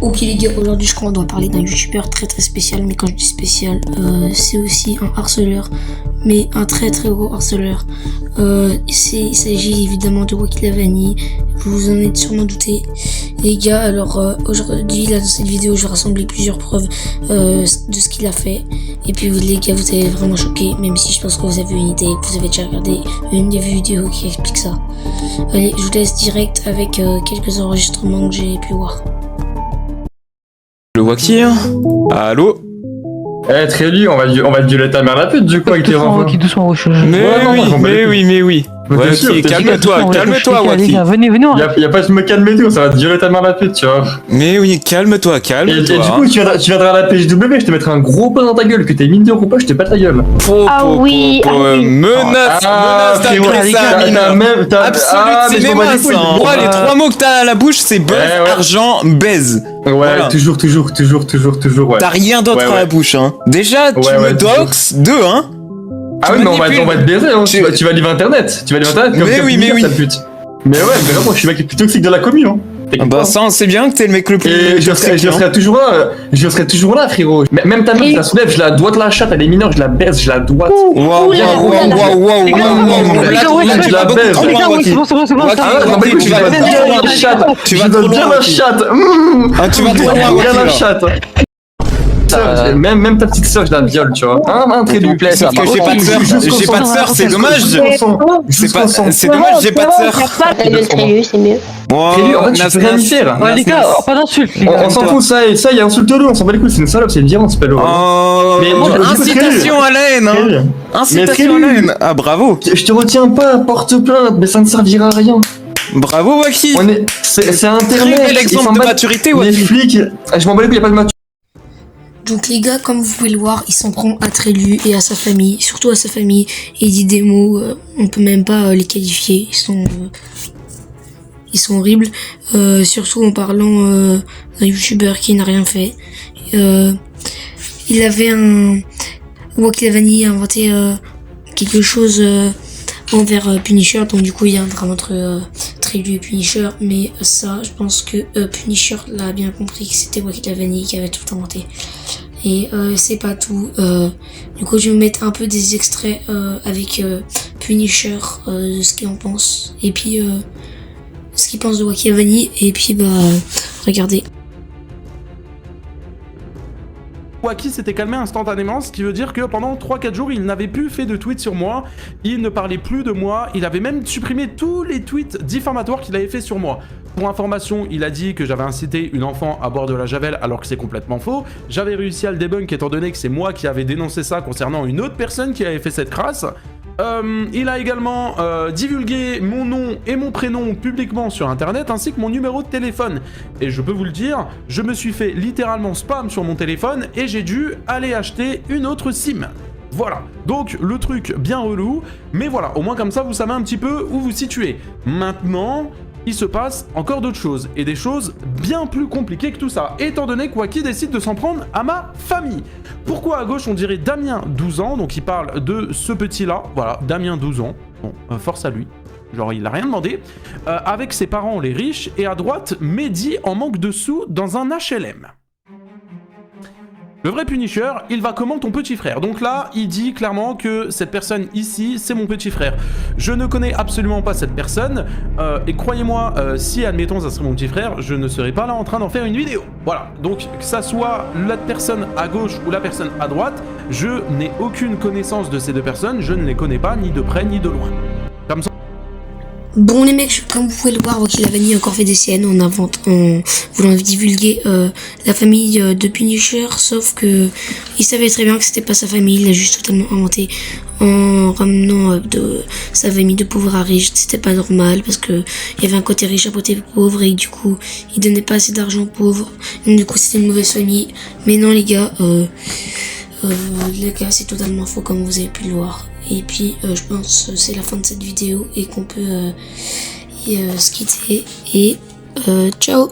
Ok les gars, aujourd'hui je crois qu'on doit parler d'un youtubeur très spécial, mais quand je dis spécial, c'est aussi un harceleur, mais un très gros harceleur. Il s'agit évidemment de Wacky Lavani, vous vous en êtes sûrement douté. Les gars, alors aujourd'hui là dans cette vidéo je vais rassembler plusieurs preuves de ce qu'il a fait. Et puis les gars, vous allez vraiment choquer, même si je pense que vous avez une idée, que vous avez déjà regardé une des vidéos qui explique ça. Allez, je vous laisse direct avec quelques enregistrements que j'ai pu voir. Le Wacky, hein? Allô? Eh, Trélu, on va violer ta mère la pute du coup avec les enfants. Wacky, doucement, wesh. Mais oui. Wacky, calme-toi, Wacky. Venez. Y a pas de me calmer tout, ça va te violer ta mère la pute, tu vois. Mais oui, calme-toi. Et du coup, tu viendras à la PSW, je te mettrai un gros pot dans ta gueule, que t'es mineur ou pas, je te pète ta gueule. Menace d'agresser un mineur. Absolument, c'est menace. Moi, les trois mots que t'as à la bouche, c'est buzz, argent, baise. Ouais, toujours, ouais. T'as rien d'autre à la bouche, hein. Déjà, tu me dox, hein. Ah oui, mais on va te baiser, hein. Tu vas livrer internet. Mais oui. Ta pute. Mais ouais, mais là, moi, je suis le mec le plus toxique de la commune, hein. Bah ça, on sait bien que t'es le mec le plus... Et je serai toujours là, frérot. Même ta meuf, je la soulève, je la doite la chatte, elle est mineure, je la baise, je la doite. Waouh. Je la baise. Tu vas bien la chatte. Tu vas trop loin, bien la chatte. Même ta petite sœur, je la viole, tu vois. Un trait du plaisir. Sauf que j'ai pas de sœur, c'est dommage. C'est dommage, j'ai pas de sœur. Ta gueule, Trélu, c'est mieux. Trélu, en fait, tu peux rien y faire. Ouais, les gars, pas d'insultes. On s'en fout, ça y est, insulte-le, on s'en bat les couilles, c'est une salope, c'est une violence, Pélo. Mais incitation à la haine, hein. Incitation à la haine. Ah, bravo. Je te retiens pas, porte plainte, mais ça ne servira à rien. Bravo, Wacky. C'est internet. Très bel exemple de maturité, Wacky. Les flics, je m'en bats les couilles, y a pas de maturité. Donc les gars, comme vous pouvez le voir, il s'en prend à Trélu et à sa famille, surtout à sa famille, et il dit des mots, on peut même pas les qualifier, ils sont horribles, surtout en parlant d'un youtubeur qui n'a rien fait. Wacky Lavani a inventé quelque chose envers Punisher, donc du coup il y a un drame entre Trélu et Punisher, mais ça, je pense que Punisher l'a bien compris que c'était Wacky Lavani qui avait tout inventé. Et c'est pas tout. Du coup, je vais vous mettre un peu des extraits avec Punisher de ce qu'il en pense, et puis ce qu'il pense de Wacky Lavani, et puis regardez. Wacky s'était calmé instantanément, ce qui veut dire que pendant 3-4 jours, il n'avait plus fait de tweets sur moi, il ne parlait plus de moi, il avait même supprimé tous les tweets diffamatoires qu'il avait fait sur moi. Pour information, il a dit que j'avais incité une enfant à boire de la javel alors que c'est complètement faux. J'avais réussi à le débunk étant donné que c'est moi qui avais dénoncé ça concernant une autre personne qui avait fait cette crasse. Il a également divulgué mon nom et mon prénom publiquement sur internet ainsi que mon numéro de téléphone. Et je peux vous le dire, je me suis fait littéralement spam sur mon téléphone et j'ai dû aller acheter une autre SIM. Voilà, donc le truc bien relou, mais voilà, au moins comme ça vous savez un petit peu où vous situez. Maintenant, il se passe encore d'autres choses, et des choses bien plus compliquées que tout ça, étant donné que Wacky décide de s'en prendre à ma famille. Pourquoi à gauche on dirait Damien 12 ans, donc il parle de ce petit-là, voilà, Damien 12 ans, bon, force à lui, genre il a rien demandé, avec ses parents les riches, et à droite, Mehdi en manque de sous dans un HLM. Le vrai Punisher, il va comment ton petit frère? Donc là, il dit clairement que cette personne ici, c'est mon petit frère. Je ne connais absolument pas cette personne, et croyez-moi, si admettons ça serait mon petit frère, je ne serais pas là en train d'en faire une vidéo. Voilà, donc que ça soit la personne à gauche ou la personne à droite, je n'ai aucune connaissance de ces deux personnes, je ne les connais pas ni de près ni de loin. Comme ça. Bon les mecs, comme vous pouvez le voir, Wacky Lavani a encore fait des scènes en voulant divulguer la famille de Punisher, sauf que il savait très bien que c'était pas sa famille, il l'a juste totalement inventé en ramenant de sa famille de pauvre à riche. C'était pas normal parce que il y avait un côté riche, un côté pauvre, et du coup il donnait pas assez d'argent aux pauvres, donc du coup c'était une mauvaise famille. Mais non les gars, c'est totalement faux comme vous avez pu le voir. Et puis je pense que c'est la fin de cette vidéo et qu'on peut se quitter, et ciao.